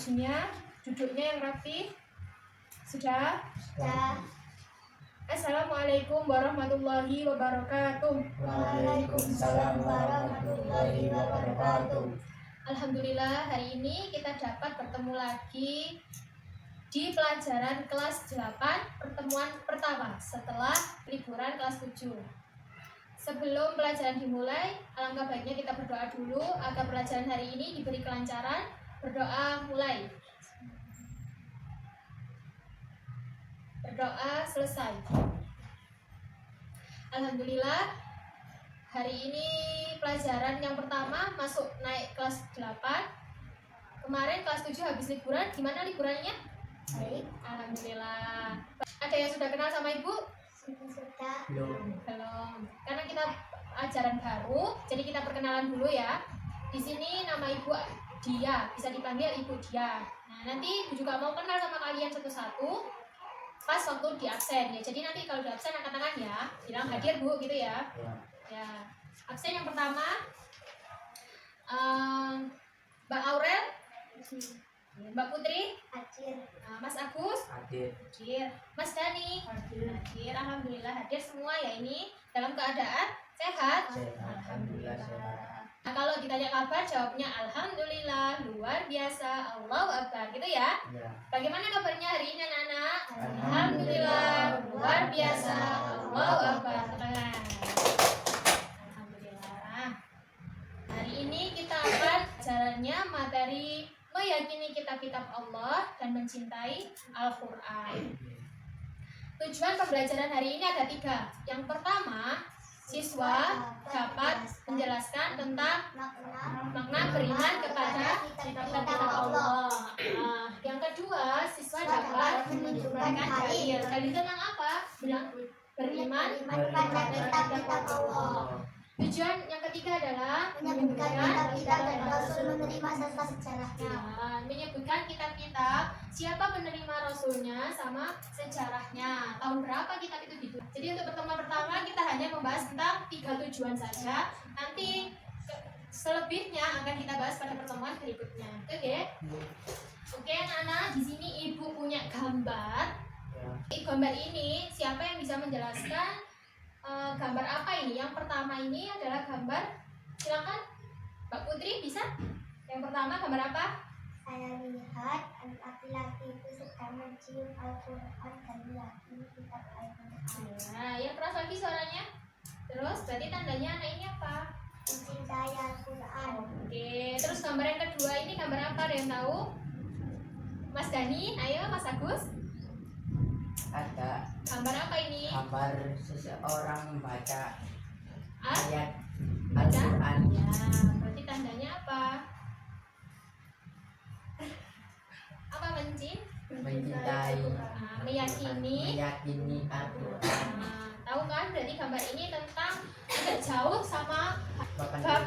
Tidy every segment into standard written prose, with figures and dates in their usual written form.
bajunya, duduknya yang rapi. Sudah? Sudah. Assalamualaikum warahmatullahi wabarakatuh. Waalaikumsalam warahmatullahi wabarakatuh. Alhamdulillah, hari ini kita dapat bertemu lagi di pelajaran kelas 8, pertemuan pertama setelah liburan kelas 7. Sebelum pelajaran dimulai, alangkah baiknya kita berdoa dulu agar pelajaran hari ini diberi kelancaran. Berdoa mulai. Berdoa selesai. Alhamdulillah, hari ini pelajaran yang pertama masuk naik kelas 8. Kemarin kelas 7 habis liburan. Gimana liburannya? Baik. Alhamdulillah. Ada yang sudah kenal sama ibu? Sudah. Belum. Karena kita ajaran baru, jadi kita perkenalan dulu ya. Di sini nama ibu Dia, bisa dipanggil Ibu Dia. Nah, nanti ibu juga mau kenal sama kalian satu-satu pas waktu di absen ya. Jadi nanti kalau di absen angkat tangan ya, bilang hadir Bu gitu ya. Ya. Absen yang pertama Mbak Aurel, Mbak Putri, Hadir. Mas Agus, Hadir. Mas Dani, hadir. Alhamdulillah hadir semua ya, ini dalam keadaan sehat. Alhamdulillah sehat. Nah, kalau ditanya kabar jawabnya alhamdulillah, luar biasa, Allahu Akbar gitu ya. Ya. Bagaimana kabarnya hari ini anak-anak? Alhamdulillah, luar biasa, Allahu Akbar. Tangan. Alhamdulillah. Hari ini kita akan ajarannya materi meyakini kitab-kitab Allah dan mencintai Al-Quran. Tujuan pembelajaran hari ini ada 3. Yang pertama, siswa dapat menjelaskan tentang makna beriman kepada kitab-kitab Allah. Yang kedua, siswa dapat menunjukkan dalil. Dalil tentang apa? Beriman Kepada kitab-kitab Allah. Tujuan yang ketiga adalah Menyebutkan kitab-kitab dan Rasul menerima serta sejarahnya. menyebutkan kitab-kitab, siapa penerima Rasulnya sama sejarahnya, tahun berapa kitab itu ditulis. Jadi untuk pertemuan pertama kita hanya membahas tentang 3 tujuan saja. Nanti selebihnya akan kita bahas pada pertemuan berikutnya. Oke anak-anak, di sini ibu punya gambar. Di gambar ini siapa yang bisa menjelaskan gambar apa ini? Yang pertama ini adalah gambar, silakan Mbak Putri bisa. Yang pertama gambar apa? Saya lihat laki-laki itu sedang mencium Al-Quran dan meyakini kitab Al-Quran. Nah, yang keras lagi suaranya. Terus berarti tandanya anak ini apa? Mencintai Al-Quran. Oke, terus gambar yang kedua ini gambar apa? Ada yang tahu? Mas Dani, ayo Mas Agus. Ada Gambar apa ini? gambar seseorang membaca Ah? ayat Baca? Al-Quran. Ya, berarti tandanya apa? Apa Mencintai. meyakini. Al-Quran. Nah, tahu kan? Berarti gambar ini tentang agak jauh sama Bahkan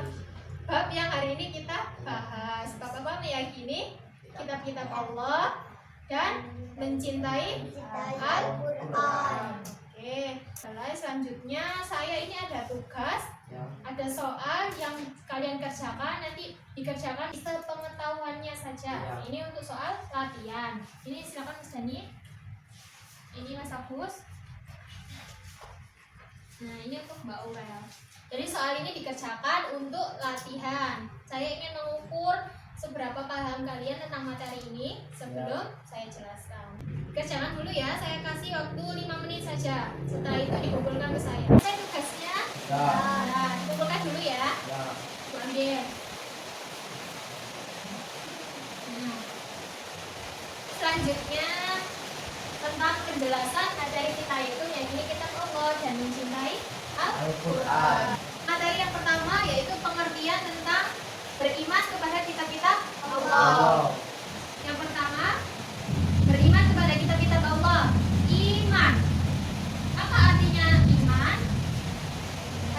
bab yang hari ini kita bahas. Bab apa? Meyakini kitab-kitab Allah dan mencintai Al-Quran. Oke, selanjutnya saya ini ada tugas, ya. ada soal yang kalian kerjakan, nanti dikerjakan sepengetahuannya saja. Ya. Ini untuk soal latihan. Ini silakan Mas Dani. Ini Mas Agus. Nah, ini untuk Mbak Aurel. Jadi soal ini dikerjakan untuk latihan. Saya ingin mengukur seberapa paham kalian tentang materi ini sebelum saya jelaskan. Kerjakan dulu ya, saya kasih waktu 5 menit saja. Setelah itu dikumpulkan ke saya. Saya tugasnya, nah, dikumpulkan dulu ya. Ya. Aku ambil. Nah. Selanjutnya tentang penjelasan materi kita itu yakni kitab Allah dan mencintai Al-Quran. Materi yang pertama yaitu pengertian tentang beriman kepada kitab-kitab Allah. Allah. Yang pertama, beriman kepada kitab-kitab Allah. Iman. Apa artinya iman?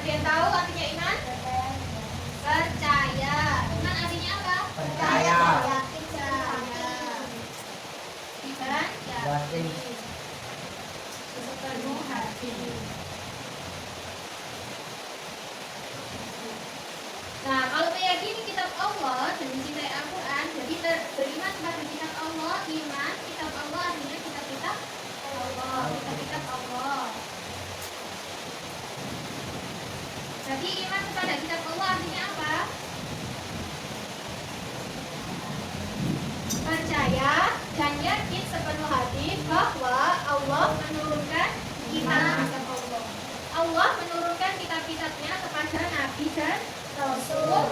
Ada yang tahu artinya iman? Percaya. Iman artinya apa? Percaya. Dan Yakin. sepenuh hati. Nah, kalau meyakini kitab Allah dan mencintai Al-Quran, jadi beriman kepada kitab Allah. Iman kitab Allah artinya kitab-kitab Allah, kitab-kitab Allah. Jadi iman kepada kitab Allah artinya apa? Percaya dan yakin sepenuh hati bahwa Allah menurunkan kitab-kitab Allah. Allah menurunkan kitab-kitabnya kepada Nabi dan Rasul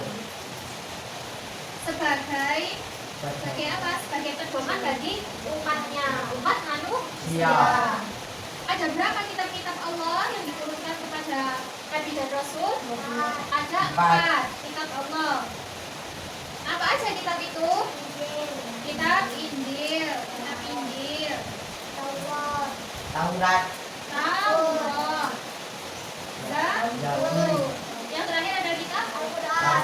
sebagai apa? Sebagai pedoman bagi umatnya, umat manusia. Ada berapa kitab-kitab Allah yang diturunkan kepada Nabi dan Rasul? Ada 4 kitab Allah. Apa aja kitab itu? Kitab Injil, Taurat. Zabur. Yang terakhir ada kitab Al-Quran.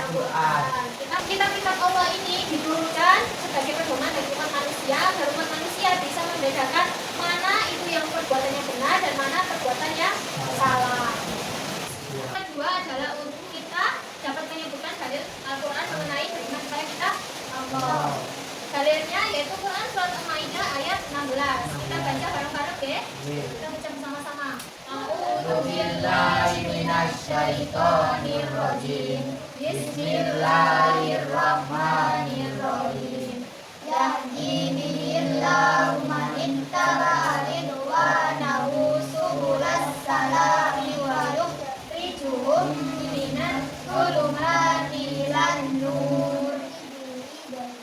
Kitab-kitab Allah ini diturunkan sebagai pedoman bagi umat manusia agar umat manusia bisa membedakan mana itu yang perbuatannya benar dan mana perbuatannya salah. Yang kedua adalah untuk kita dapat menyebutkan dalil Al-Quran mengenai beriman kepada kitab Allah. Dalilnya yaitu Quran surat Al-Maidah ayat 16. Kita baca bareng-bareng deh. Kita baca bersama-sama. A'udzu billahi minasyaitonir rajim. Bismillahirrahmanirrahim. Yahdi bihillahu man ittaba'a ridwanahu subulas salami wa yukhrijuhum minadh dhulumati ilan nur.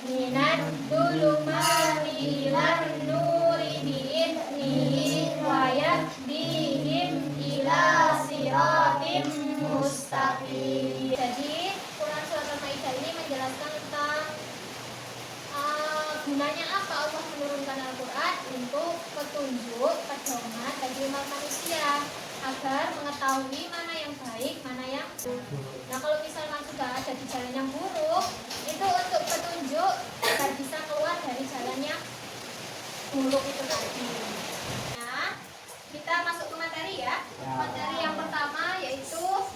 Minadh-dhulumati ilan nuri bi'idnihi wa yahdihim ila siratim mustaqim. Jadi Quran surat Al-Maidah ini menjelaskan tentang gunanya apa Allah menurunkan Al-Quran untuk petunjuk, pedoman bagi umat manusia agar mengetahui mana yang baik, mana yang buruk. Nah kalau misalnya sudah ada di jalan yang buruk, itu untuk petunjuk agar bisa keluar dari jalan yang buruk itu tadi. Nah, kita masuk ke materi ya. Materi yang pertama yaitu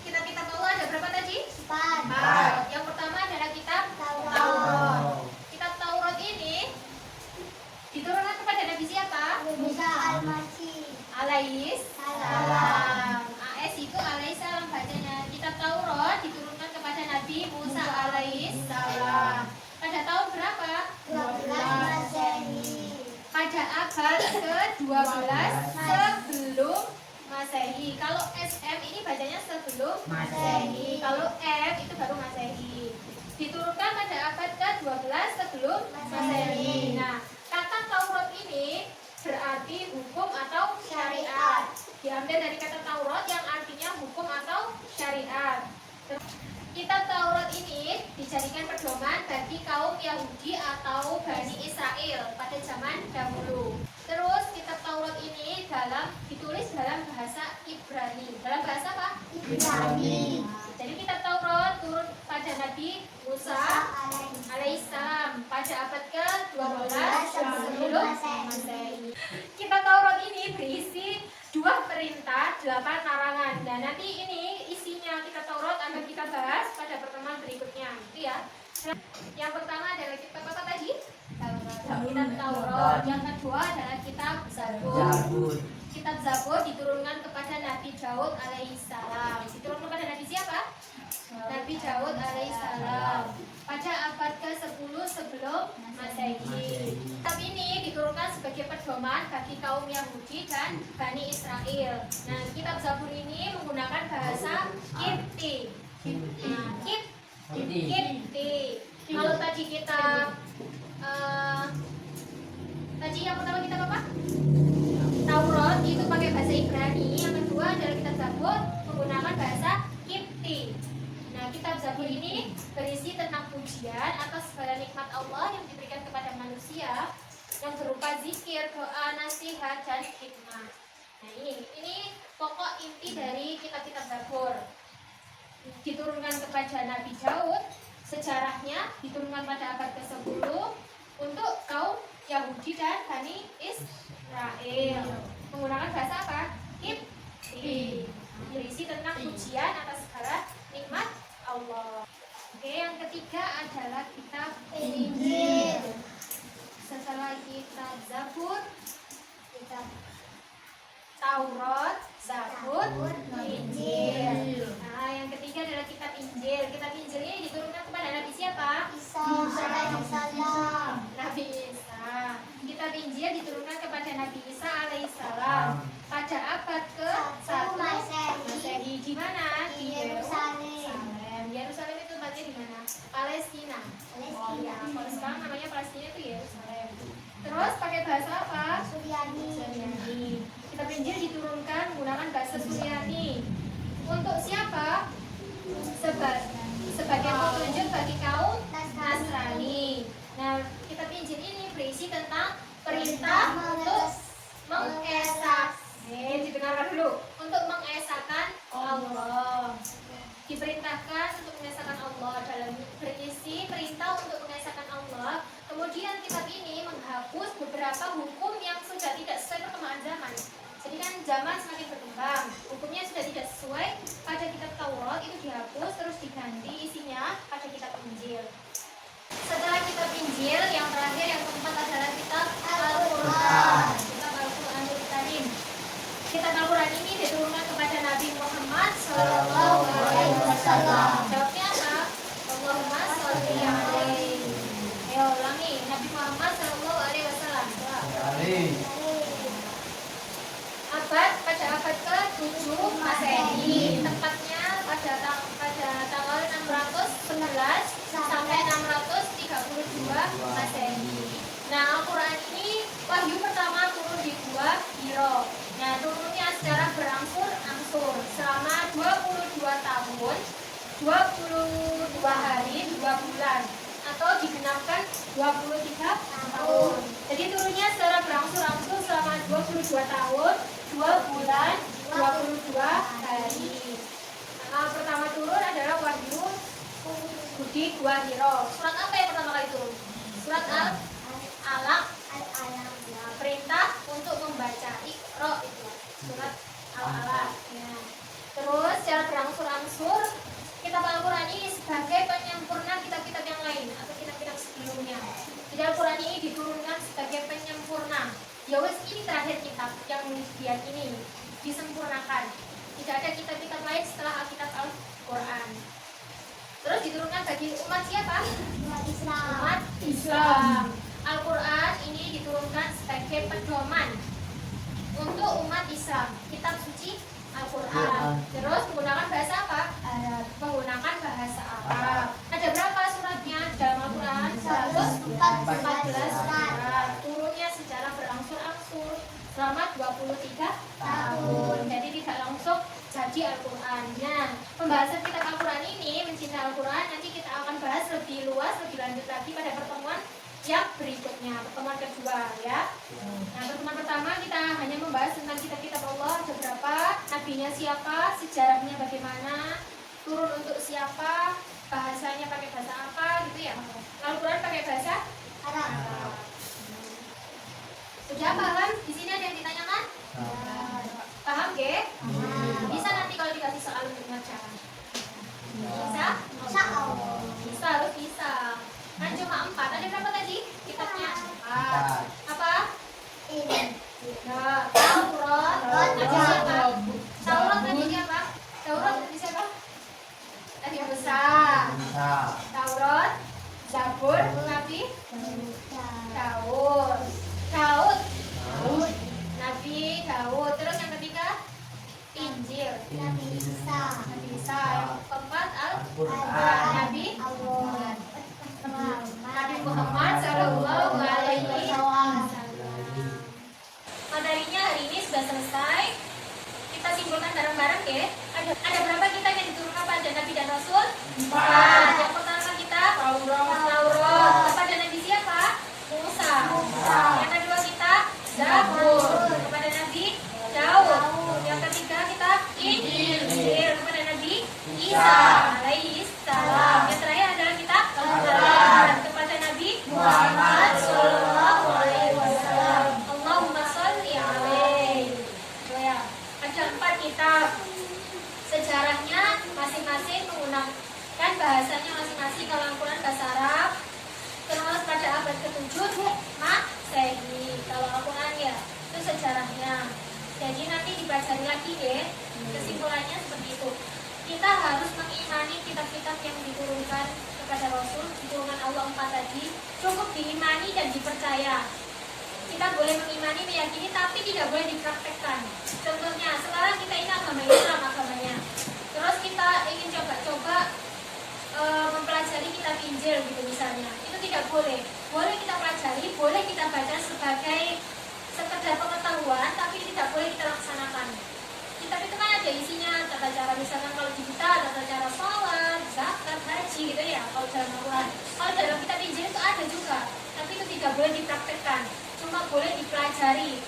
kitab-kitab Allah ada berapa tadi? 4. Yang pertama adalah kitab Taurat. Kitab Taurat ini diturunkan kepada Nabi siapa? Musa al-Masih Alaihi salam. AS itu alaihi salam bacanya. Kitab Taurat diturunkan kepada Nabi Musa alaihi salam. Pada tahun berapa? 12 Masehi. Pada abad ke-12 sebelum Masehi. Kalau SM ini bacanya sebelum Masehi. Kalau M itu baru Masehi. Diturunkan pada abad ke-12 sebelum Masehi. Nah, kata Taurat ini berarti hukum atau syariat. Diambil dari kata Taurat yang artinya hukum atau syariat. Kitab Taurat ini dijadikan pedoman bagi kaum Yahudi atau Bani Israel pada zaman dahulu. Terus kitab Taurat ini ditulis dalam bahasa Ibrani. Dalam bahasa apa? Ibrani. Jadi kitab Taurat turun pada Nabi Musa alaihissalam pada abad ke-12 sebelum Masehi. Kitab Taurat ini berisi 2 perintah, 8 larangan. Dan nanti ini isinya kitab Taurat akan kita bahas pada pertemuan berikutnya. Itu ya. Yang pertama adalah kitab apa tadi? Kitab Taurat. Yang kedua adalah kitab Zabur. Kitab Zabur diturunkan kepada Nabi Daud alaihissalam. Diturunkan kepada Nabi siapa? Nabi Daud alaihissalam pada abad ke-10 sebelum Masehi. Kitab ini diturunkan sebagai pedoman bagi kaum Yahudi dan Bani Israel. Nah, kitab Zabur ini menggunakan bahasa Kipti. Nah, Kipti. Kalau tadi kitab tadi yang pertama kitab apa? Taurat itu pakai bahasa Ibrani. Yang kedua adalah kitab Zabur menggunakan bahasa Kipti. Nah, kitab Zabur ini berisi tentang pujian atas segala nikmat Allah yang diberikan kepada manusia yang berupa zikir, doa, nasihat, dan hikmah. Nah, ini pokok inti dari kitab-kitab Zabur. Diturunkan kepada Nabi Daud, sejarahnya diturunkan pada abad ke-10 untuk kaum Yahudi dan Bani Israel. Menggunakan bahasa apa? Kipti. Berisi tentang pujian atas segala nikmat Allah. Oke, yang ketiga adalah kitab Injil. Setelah kitab Zabur, Kitab Taurat, Zabur, Zabur, Injil. Nah, yang ketiga adalah kitab Injil. Kitab Injil ini diturunkan kepada Nabi siapa? Isa alaihissalam. Nabi Isa. Kitab Injil diturunkan kepada Nabi Isa alaihissalam pada abad ke-1 Satu Masehi. Di mana? Di Yerusalem. Yerusalem itu tempatnya di mana? Palestina. Oh ya, kalau sekarang namanya Palestina itu Yerusalem. Terus pakai bahasa apa? Suryani. Suryani. Kitab Injil diturunkan menggunakan bahasa Suryani. Untuk siapa? Sebagai petunjuk bagi kaum Nasrani. Nah, kitab Injil ini berisi tentang perintah untuk mengesahkan. Didengarkan dulu. Untuk mengesahkan Allah. Diperintahkan untuk mengesahkan Allah, dalam berisi perintah untuk mengesahkan Allah. Kemudian kitab ini menghapus beberapa hukum yang sudah tidak sesuai perkembangan zaman. Jadi kan zaman semakin berkembang, hukumnya sudah tidak sesuai pada kitab Taurat, itu dihapus terus diganti isinya pada kitab Injil. Setelah kitab Injil, yang terakhir yang keempat adalah kitab Al-Quran. Kitab Al-Quran Karim. Kitab Al-Quran ini diturunkan kepada Nabi Muhammad Sallallahu Alaihi Wasallam. Jawabnya apa? Allahumma sholli alaihi. Ayo ulangi. Nabi Muhammad Sallallahu Alaihi Wasallam. Pada abad ke-7 Masehi. Tepatnya pada tanggal 611 sampai 632 Masehi. Nah, Al-Quran ini wahyu pertama turun di Gua Hiro. Nah, turunnya secara berangsur-angsur selama 22 tahun, 22 hari, 2 bulan, atau digenapkan 23 tahun. Jadi turunnya secara berangsur-angsur selama 22 tahun, 2 bulan, 22 hari. Nah, pertama turun adalah wahyu di Gua Hiro. Surat apa yang pertama kali turun? Surat Al-Alaq. Nah, perintah untuk membaca Iqra itu. Surat Al-Alaq. Ya. Terus secara berangsur-angsur kitab Al-Quran ini sebagai penyempurna kitab-kitab yang lain atau kitab-kitab sebelumnya. Jadi Al-Quran ini diturunkan sebagai penyempurna. Ya wes, ini terakhir kitab yang dia ini disempurnakan. Tidak ada kitab-kitab lain setelah Alkitab Al-Quran. Terus diturunkan bagi umat siapa? Umat Islam. Umat Islam. Al-Quran ini diturunkan sebagai pedoman untuk umat Islam. Kitab suci Al-Quran. Terus menggunakan bahasa apa? Arab. Menggunakan bahasa Arab. Ada berapa suratnya dalam Al-Quran? 114 surat. Turunnya secara berangsur-angsur selama 23 tahun. Jadi tidak langsung jadi Al-Quran. Nah, pembahasan kitab Al-Quran ini, mencintai Al-Quran, nanti kita akan bahas lebih luas, lebih lanjut lagi pada pertemuan yang berikutnya, pertemuan kedua ya. Nah, pertemuan pertama kita hanya membahas tentang kitab-kitab Allah, ada berapa, nabinya siapa, sejarahnya bagaimana, turun untuk siapa, bahasanya pakai bahasa apa gitu ya. Al-Quran pakai bahasa Arab. Sudah paham? Di sini ada yang ditanyakan? Paham ke? Bisa nanti kalau dikasih soal untuk mengerjakan. Bisa? Insya Allah. Bisa, harus bisa. Kan cuma 4. Ada berapa tadi? Kitabnya 4. Apa? Ini. Nah, Taurat. Nabi siapa? Taurat tadi siapa? Taurat tadi siapa? Nabi Musa. Taurat. Zabur. Nabi Daud. Daud. Nabi Daud. Terus yang ketiga? Injil. Nabi Isa. Nabi Isa. Yang keempat Al-Quran. Nabi Muhammad. Nabi Muhammad Sallallahu Alaihi Wasallam. Materinya hari ini sudah selesai. Kita simpulkan bareng-bareng ya. Ada berapa kitab yang diturunkan pada Nabi dan Rasul? 4. Yang pertama kita Taurat. Kepada Nabi siapa? Musa. Yang kedua kita Zabur. Kepada Nabi Daud. Yang ketiga kita Injil. Kepada Nabi Isa alaihi salam. Yang terakhir adalah kita Al-Quran kepada Nabi Muhammad Sallallahu Alaihi Wasallam. Allahumma sholli alaihi. So ya, ada 4 kitab. Sejarahnya masing-masing menggunakan bahasanya masing-masing. lagi ya. Kesimpulannya seperti itu. Kita harus mengimani kitab-kitab yang diturunkan kepada Rasul, diturunkan Allah 4 tadi, cukup diimani dan dipercaya. Kita boleh mengimani, meyakini, tapi tidak boleh dipraktekkan. Contohnya, sekarang kita ini agama Islam agamanya. Terus kita ingin coba-coba mempelajari kitab Injil gitu misalnya. Itu tidak boleh. Boleh kita pelajari, boleh kita baca sebagai sekedar pengetahuan, tapi tidak boleh kita laksanakan. Kitab itu kan ada isinya, tata cara misalkan kalau di kita tata cara sholat, zakat, haji gitu ya, kalau dalam Al-Quran. Kalau dalam kitab Injil itu ada juga, tapi itu tidak boleh dipraktekkan, cuma boleh dipelajari.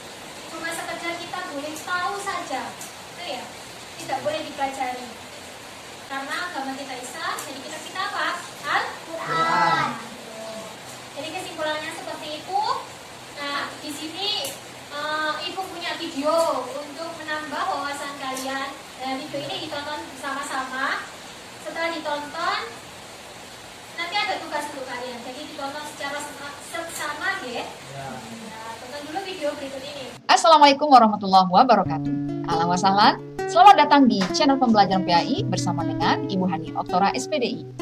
Cuma sekedar kita boleh tahu saja, itu ya, tidak boleh dipelajari. Karena agama kita Islam, jadi kita apa? Al-Quran. Jadi kesimpulannya seperti itu. Nah, di sini Ibu punya video untuk menambah wawasan kalian. Dan video ini ditonton bersama-sama. Setelah ditonton, nanti ada tugas untuk kalian. Jadi ditonton secara seksama ya. Nah, tonton dulu video berikut ini. Assalamualaikum warahmatullahi wabarakatuh. Ahlan wa sahlan. Selamat datang di channel pembelajaran PAI bersama dengan Ibu Hani Oktora SPDI.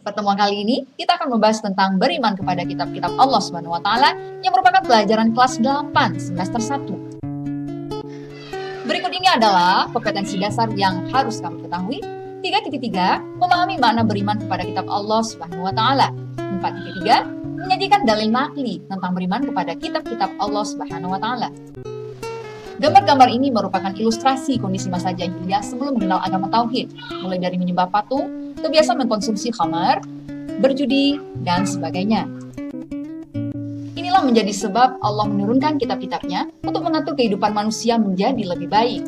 Pertemuan kali ini kita akan membahas tentang beriman kepada kitab-kitab Allah Subhanahu wa taala yang merupakan pelajaran kelas 8 semester 1. Berikut ini adalah kompetensi dasar yang harus kamu ketahui. 3.3 memahami makna beriman kepada kitab Allah Subhanahu wa taala. 4.3 menyajikan dalil nakli tentang beriman kepada kitab-kitab Allah Subhanahu wa taala. Gambar-gambar ini merupakan ilustrasi kondisi masa jahiliyah sebelum mengenal agama tauhid, mulai dari menyembah patung, kebiasaan mengkonsumsi khamar, berjudi, dan sebagainya. Inilah menjadi sebab Allah menurunkan kitab-kitabnya untuk mengatur kehidupan manusia menjadi lebih baik.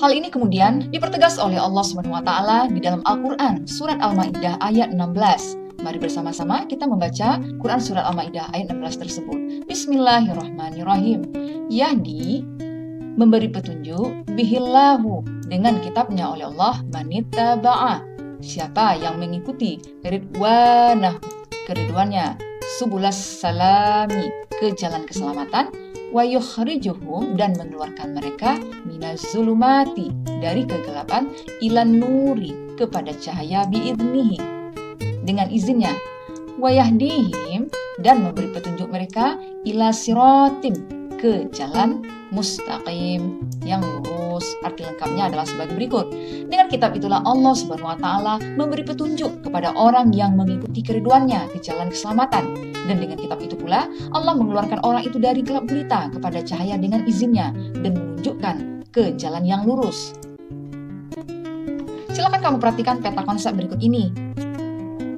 Hal ini kemudian dipertegas oleh Allah SWT di dalam Al-Quran, Surat Al-Ma'idah ayat 16. Mari bersama-sama kita membaca Quran Surat Al-Ma'idah ayat 16 tersebut. Bismillahirrahmanirrahim. Yahdi, memberi petunjuk, bihillahu, dengan kitabnya oleh Allah, manittaba'a, siapa yang mengikuti, ridwanahu, keriduannya, subulas salami, ke jalan keselamatan, wa yukhrijuhum, dan mengeluarkan mereka, minaz zulumati, dari kegelapan, ilan nuri, kepada cahaya biidnihi, dengan izinnya, wa yahdihim, dan memberi petunjuk mereka, ila siratim, ke jalan mustaqim, yang lurus. Arti lengkapnya adalah sebagai berikut. Dengan kitab itulah Allah Subhanahu wa taala memberi petunjuk kepada orang yang mengikuti keriduannya ke jalan keselamatan. Dan dengan kitab itu pula Allah mengeluarkan orang itu dari gelap gulita kepada cahaya dengan izinnya dan menunjukkan ke jalan yang lurus. Silakan kamu perhatikan peta konsep berikut ini.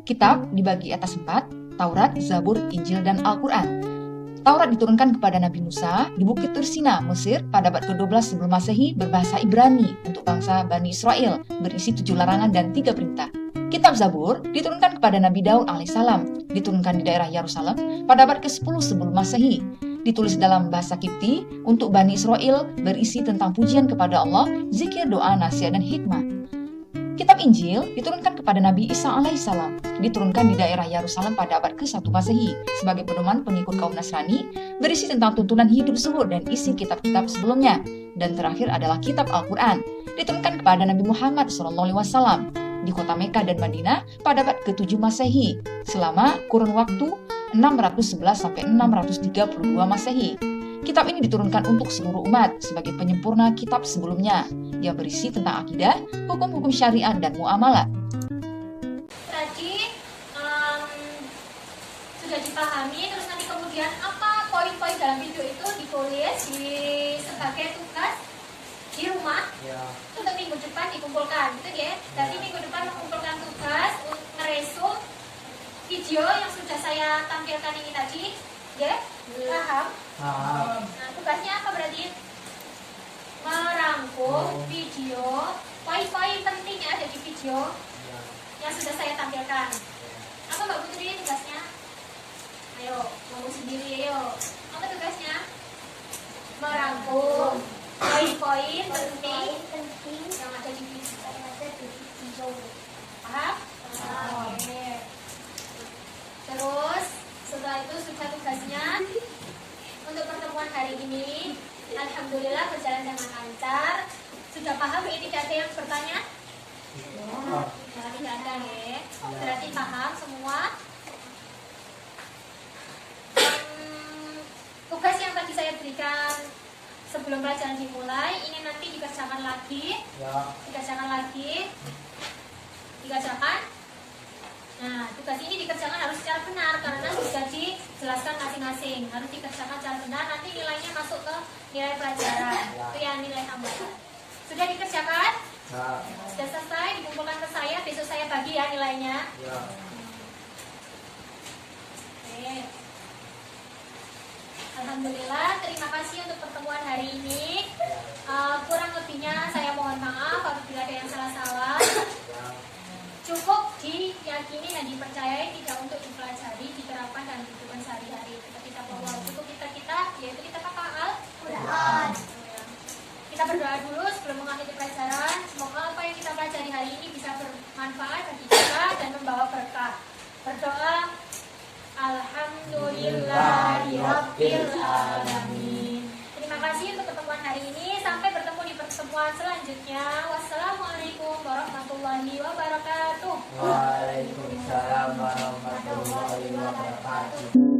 Kitab dibagi atas 4, Taurat, Zabur, Injil, dan Al-Quran. Taurat diturunkan kepada Nabi Musa di Bukit Tursina, Mesir pada abad ke-12 sebelum Masehi berbahasa Ibrani untuk bangsa Bani Israel, berisi 7 larangan dan 3 perintah. Kitab Zabur diturunkan kepada Nabi Daud alaihissalam, diturunkan di daerah Yerusalem pada abad ke-10 sebelum Masehi. Ditulis dalam bahasa Kipti untuk Bani Israel, berisi tentang pujian kepada Allah, zikir, doa, nasihat, dan hikmah. Kitab Injil diturunkan kepada Nabi Isa alaihissalam, diturunkan di daerah Yerusalem pada abad ke-1 Masehi sebagai pedoman pengikut kaum Nasrani, berisi tentang tuntunan hidup zuhud dan isi kitab-kitab sebelumnya. Dan terakhir adalah kitab Al-Quran, diturunkan kepada Nabi Muhammad SAW di kota Mekah dan Madinah pada abad ke-7 Masehi selama kurun waktu 611 sampai 632 Masehi. Kitab ini diturunkan untuk seluruh umat sebagai penyempurna kitab sebelumnya yang berisi tentang akidah, hukum-hukum syariat, dan muamalah. Tadi sudah dipahami, terus nanti kemudian apa poin-poin dalam video itu ditulis sebagai tugas di rumah. Untuk minggu depan dikumpulkan, gitu ya. Jadi minggu depan mengumpulkan tugas untuk meresum video yang sudah saya tampilkan ini tadi, ya. Paham? Nah, tugasnya apa berarti? Merangkum video poin-poin penting yang ada di video yang sudah saya tampilkan. Apa Mbak Putri tugasnya? Ayo, ngomong sendiri, ayo. Apa tugasnya? Merangkum poin-poin penting yang ada di video. Paham? Oke. Terus setelah itu sudah tugasnya untuk pertemuan hari ini alhamdulillah berjalan dengan lancar. Sudah paham ya? Tidak ada yang bertanya? Tidak ada ya. Berarti paham semua. Tugas yang tadi saya berikan sebelum pelajaran dimulai ini nanti dikerjakan lagi. Dikerjakan. Nah, tugas ini dikerjakan harus secara benar karena sudah dijelaskan masing-masing. Harus dikerjakan secara benar, nanti nilainya masuk ke nilai pelajaran. Itu ya nilai tambahan. Sudah dikerjakan? Sudah selesai, dikumpulkan ke saya, besok saya bagi ya nilainya. Oke. Alhamdulillah, terima kasih untuk pertemuan hari ini. Kurang lebihnya saya mohon maaf apabila ada yang salah-salah. Cukup diyakini dan dipercayai, tidak untuk dipelajari, diterapkan dalam kehidupan sehari-hari. Kita bawa cukup kita yaitu kita hafal Al-Quran. Kita berdoa dulu sebelum mengakhiri pelajaran. Semoga apa yang kita pelajari hari ini bisa bermanfaat bagi kita dan membawa berkah. Berdoa, Alhamdulillahirabbil alamin. Terima kasih untuk pertemuan hari ini. Sampai bertemu di pertemuan selanjutnya. Wassalamualaikum warahmatullahi wabarakatuh. Waalaikumsalam warahmatullahi wabarakatuh.